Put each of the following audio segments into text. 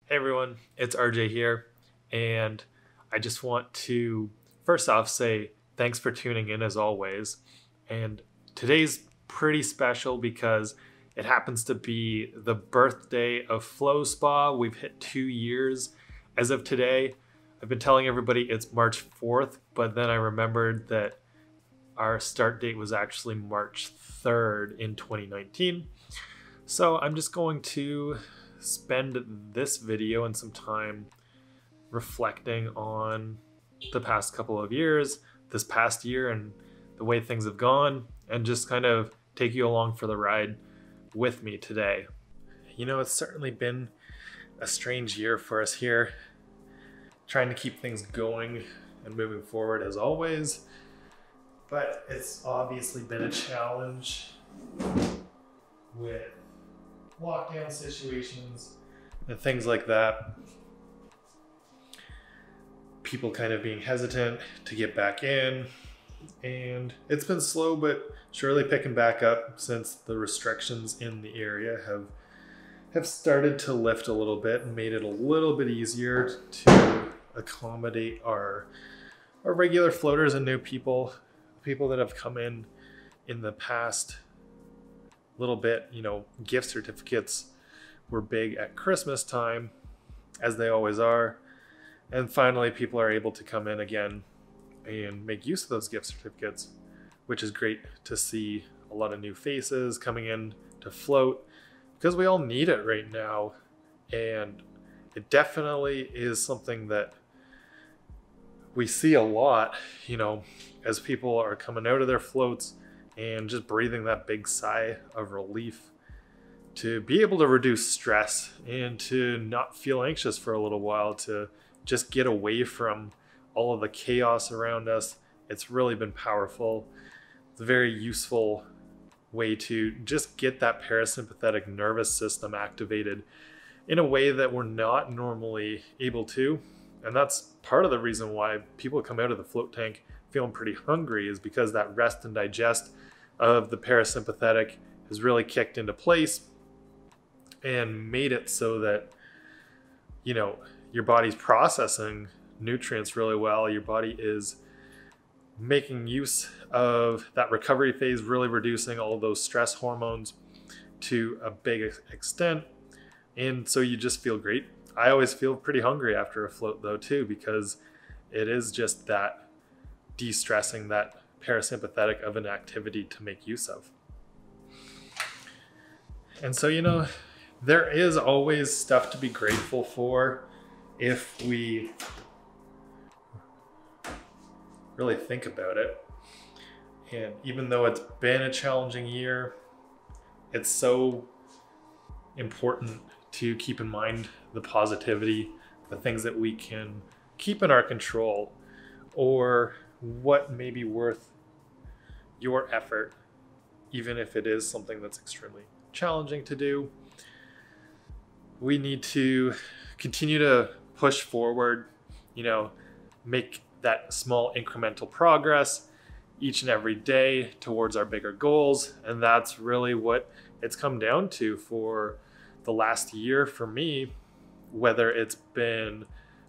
Hey everyone, it's RJ here, and I just want to first off say thanks for tuning in as always. And today's pretty special because it happens to be the birthday of Flow Spa. We've hit 2 years as of today. I've been telling everybody it's March 4th, but then I remembered that our start date was actually March 3rd in 2019. So I'm just going to spend this video and some time reflecting on the past couple of years, this past year, and the way things have gone, and just kind of take you along for the ride with me today. You know, it's certainly been a strange year for us here, trying to keep things going and moving forward as always, but it's obviously been a challenge with lockdown situations and things like that. People kind of being hesitant to get back in, and it's been slow but surely picking back up since the restrictions in the area have started to lift a little bit and made it a little bit easier to accommodate our regular floaters and new people that have come in the past little bit. You know, gift certificates were big at Christmas time, as they always are, and finally people are able to come in again and make use of those gift certificates, which is great to see. A lot of new faces coming in to float because we all need it right now, and it definitely is something that we see a lot, you know, as people are coming out of their floats and just breathing that big sigh of relief to be able to reduce stress and to not feel anxious for a little while, to just get away from all of the chaos around us. It's really been powerful. It's a very useful way to just get that parasympathetic nervous system activated in a way that we're not normally able to. And that's part of the reason why people come out of the float tank feeling pretty hungry, is because that rest and digest of the parasympathetic has really kicked into place and made it so that, you know, your body's processing nutrients really well. Your body is making use of that recovery phase, really reducing all of those stress hormones to a big extent. And so you just feel great. I always feel pretty hungry after a float though too, because it is just that de-stressing, that parasympathetic of an activity to make use of. And so, you know, there is always stuff to be grateful for if we really think about it. And even though it's been a challenging year, it's so important to keep in mind the positivity, the things that we can keep in our control, or what may be worth your effort, even if it is something that's extremely challenging to do. We need to continue to push forward, you know, make that small incremental progress each and every day towards our bigger goals. And that's really what it's come down to for the last year for me, whether it's been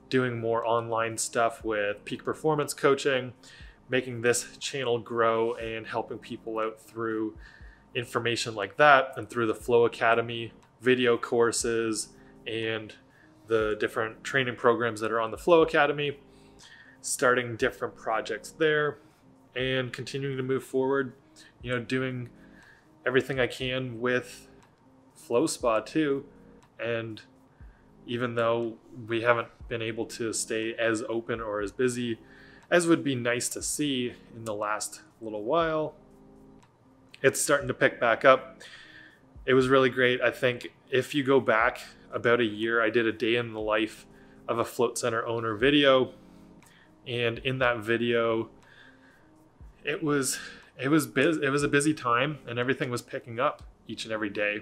doing more online stuff with peak performance coaching, making this channel grow and helping people out through information like that, and through the Flow Academy video courses and the different training programs that are on the Flow Academy, starting different projects there and continuing to move forward, you know, doing everything I can with Flow Spa too. And even though we haven't been able to stay as open or as busy as would be nice to see in the last little while, it's starting to pick back up. It was really great. I think if you go back about a year, I did a day in the life of a float center owner video. And in that video, it was a busy time, and everything was picking up each and every day.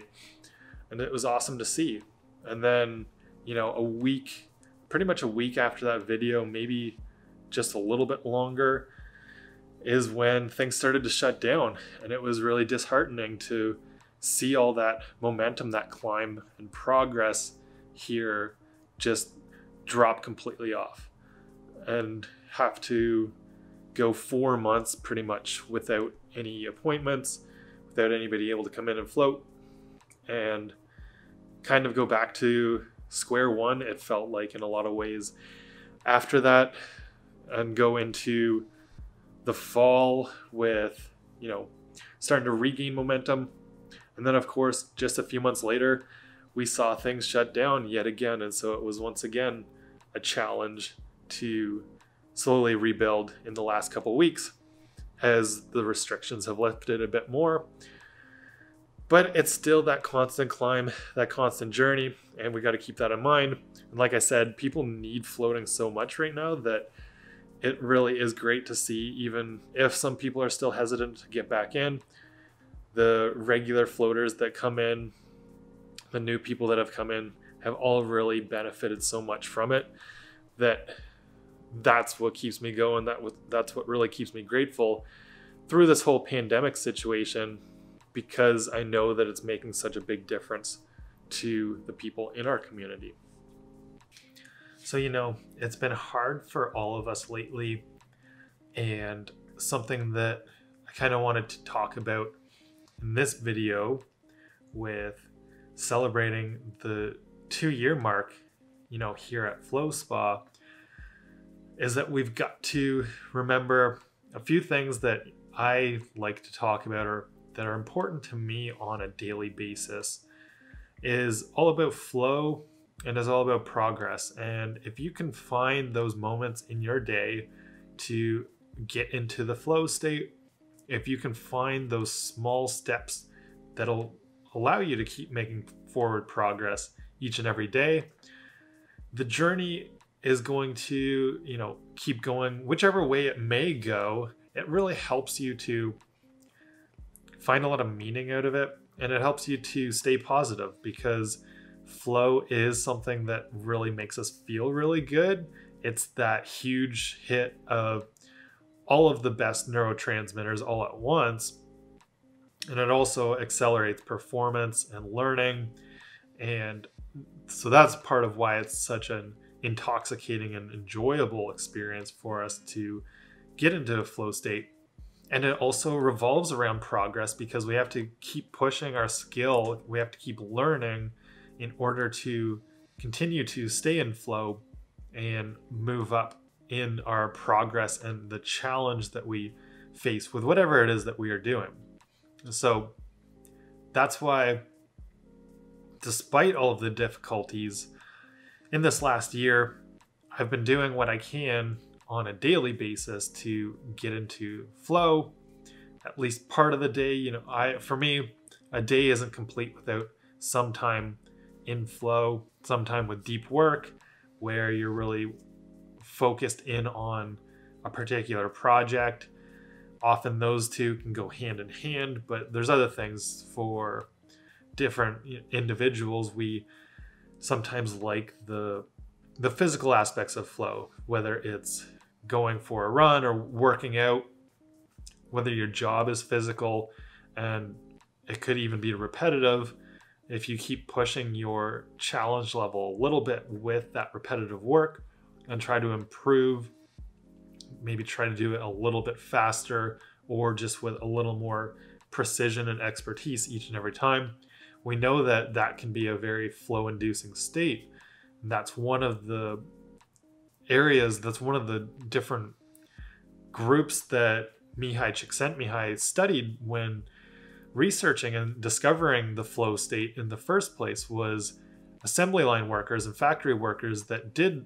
And it was awesome to see. And then, you know, pretty much a week after that video, maybe just a little bit longer, is when things started to shut down. And it was really disheartening to see all that momentum, that climb and progress here just drop completely off and have to go 4 months pretty much without any appointments, without anybody able to come in and float, and kind of go back to square one, it felt like, in a lot of ways after that, and go into the fall with, starting to regain momentum. And then, of course, just a few months later, we saw things shut down yet again. And so it was once again a challenge to slowly rebuild in the last couple of weeks as the restrictions have lifted a bit more. But it's still that constant climb, that constant journey, and we got to keep that in mind. And like I said, people need floating so much right now that it really is great to see, even if some people are still hesitant to get back in, the regular floaters that come in, the new people that have come in, have all really benefited so much from it that's what keeps me going. That's what really keeps me grateful through this whole pandemic situation, because I know that it's making such a big difference to the people in our community. So, it's been hard for all of us lately, and something that I kind of wanted to talk about in this video with celebrating the 2-year mark, here at FlowSpa, is that we've got to remember a few things that I like to talk about, or that are important to me on a daily basis, is all about flow and is all about progress. And if you can find those moments in your day to get into the flow state, if you can find those small steps that'll allow you to keep making forward progress each and every day, the journey is going to, keep going whichever way it may go. It really helps you to find a lot of meaning out of it, and it helps you to stay positive, because flow is something that really makes us feel really good. It's that huge hit of all of the best neurotransmitters all at once, and it also accelerates performance and learning. And so that's part of why it's such an intoxicating and enjoyable experience for us to get into a flow state. And it also revolves around progress, because we have to keep pushing our skill. We have to keep learning in order to continue to stay in flow and move up in our progress and the challenge that we face with whatever it is that we are doing. So that's why, despite all of the difficulties in this last year, I've been doing what I can on a daily basis to get into flow at least part of the day. For me, a day isn't complete without some time in flow, some time with deep work where you're really focused in on a particular project. Often those two can go hand in hand, but there's other things for different individuals. We sometimes like the physical aspects of flow, whether it's going for a run or working out, whether your job is physical, and it could even be repetitive. If you keep pushing your challenge level a little bit with that repetitive work and try to improve, maybe try to do it a little bit faster or just with a little more precision and expertise each and every time, we know that that can be a very flow-inducing state. And that's one of the areas, that's one of the different groups that Mihai Csikszentmihalyi studied when researching and discovering the flow state in the first place, was assembly line workers and factory workers that did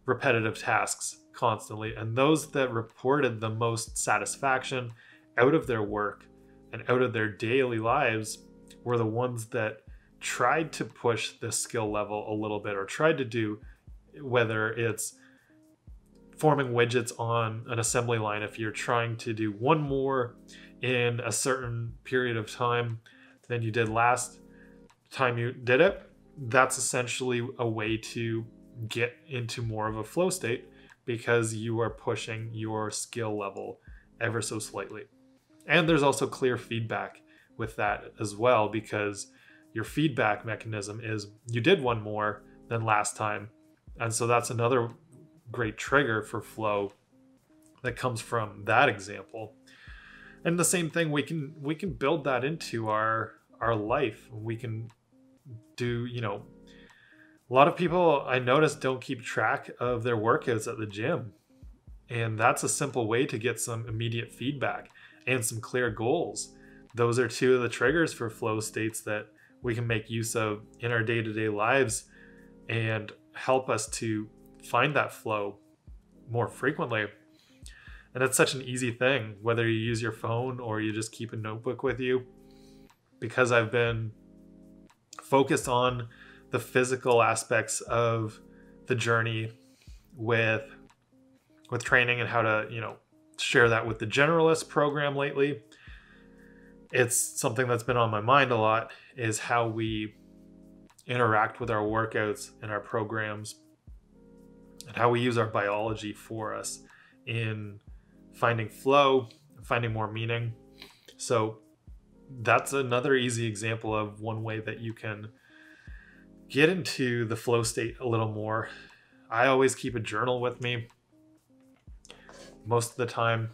repetitive tasks constantly, and those that reported the most satisfaction out of their work and out of their daily lives were the ones that tried to push the skill level a little bit, or tried to do, whether it's forming widgets on an assembly line. If you're trying to do one more in a certain period of time than you did last time you did it, that's essentially a way to get into more of a flow state, because you are pushing your skill level ever so slightly. And there's also clear feedback with that as well, because your feedback mechanism is, you did one more than last time, And so that's another great trigger for flow that comes from that example. And the same thing, we can build that into our life. We can do, a lot of people I notice don't keep track of their workouts at the gym. And that's a simple way to get some immediate feedback and some clear goals. Those are two of the triggers for flow states that we can make use of in our day-to-day lives and help us to find that flow more frequently. And it's such an easy thing, whether you use your phone or you just keep a notebook with you. Because I've been focused on the physical aspects of the journey with training and how to, share that with the generalist program lately. It's something that's been on my mind a lot, is how we interact with our workouts and our programs and how we use our biology for us in finding flow, finding more meaning. So that's another easy example of one way that you can get into the flow state a little more. I always keep a journal with me. Most of the time,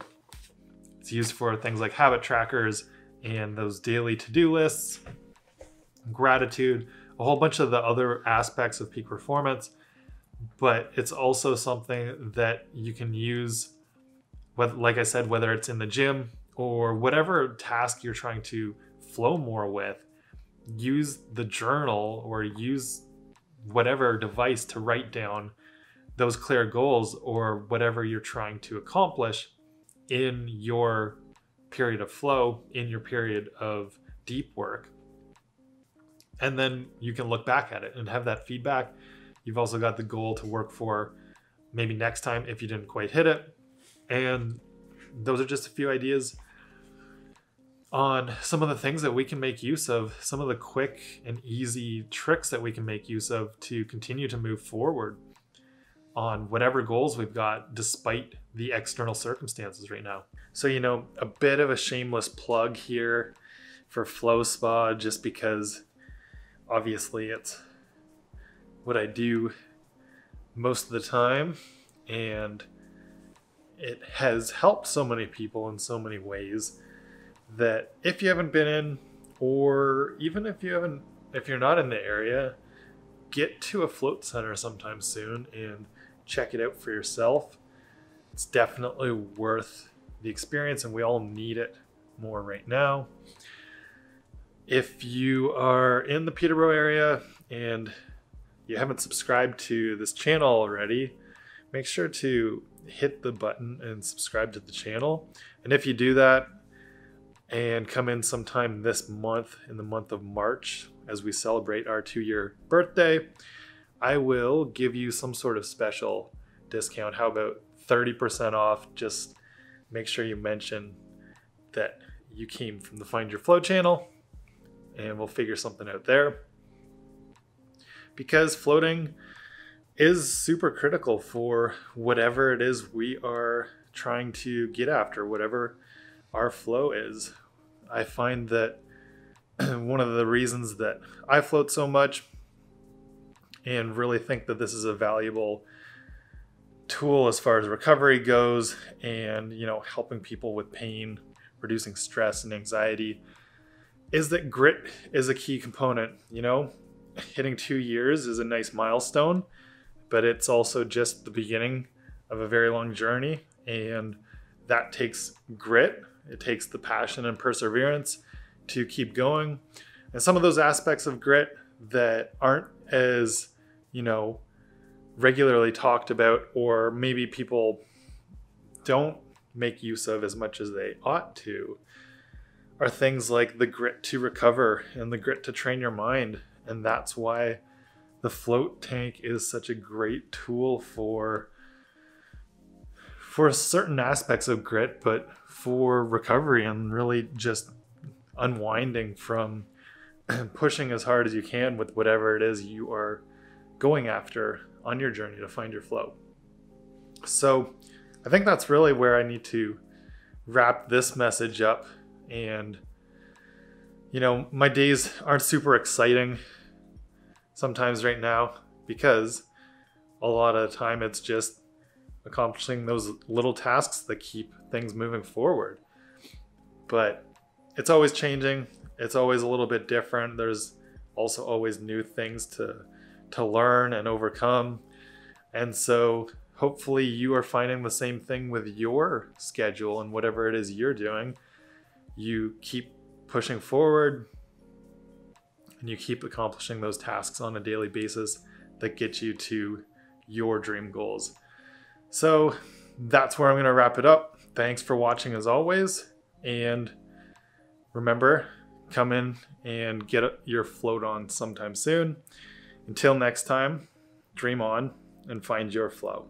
it's used for things like habit trackers and those daily to-do lists, gratitude, a whole bunch of the other aspects of peak performance. But it's also something that you can use, like I said, whether it's in the gym or whatever task you're trying to flow more with. Use the journal or use whatever device to write down those clear goals or whatever you're trying to accomplish in your period of flow, in your period of deep work. And then you can look back at it and have that feedback. You've also got the goal to work for maybe next time if you didn't quite hit it. And those are just a few ideas on some of the things that we can make use of, some of the quick and easy tricks that we can make use of to continue to move forward on whatever goals we've got despite the external circumstances right now. So, a bit of a shameless plug here for FlowSpa, just because obviously it's what I do most of the time, and it has helped so many people in so many ways that if you haven't been in, or even if you're not in the area, get to a float center sometime soon and check it out for yourself. It's definitely worth the experience, and we all need it more right now. If you are in the Peterborough area and you haven't subscribed to this channel already, make sure to hit the button and subscribe to the channel. And if you do that and come in sometime this month, in the month of March, as we celebrate our 2-year birthday, I will give you some sort of special discount. How about 30% off? Just make sure you mention that you came from the Find Your Flow channel, and we'll figure something out there. Because floating is super critical for whatever it is we are trying to get after, whatever our flow is. I find that one of the reasons that I float so much and really think that this is a valuable tool as far as recovery goes, and helping people with pain, reducing stress and anxiety, is that grit is a key component. Hitting 2 years is a nice milestone, but it's also just the beginning of a very long journey, and that takes grit. It takes the passion and perseverance to keep going. And some of those aspects of grit that aren't as, regularly talked about, or maybe people don't make use of as much as they ought to, are things like the grit to recover and the grit to train your mind. And that's why the float tank is such a great tool for certain aspects of grit, but for recovery and really just unwinding from pushing as hard as you can with whatever it is you are going after on your journey to find your flow. So I think that's really where I need to wrap this message up. And my days aren't super exciting sometimes right now, because a lot of the time it's just accomplishing those little tasks that keep things moving forward. But it's always changing. It's always a little bit different. There's also always new things to learn and overcome. And so hopefully you are finding the same thing with your schedule and whatever it is you're doing. You keep pushing forward and you keep accomplishing those tasks on a daily basis that get you to your dream goals. So that's where I'm going to wrap it up. Thanks for watching as always. And remember, come in and get your float on sometime soon. Until next time, dream on and find your flow.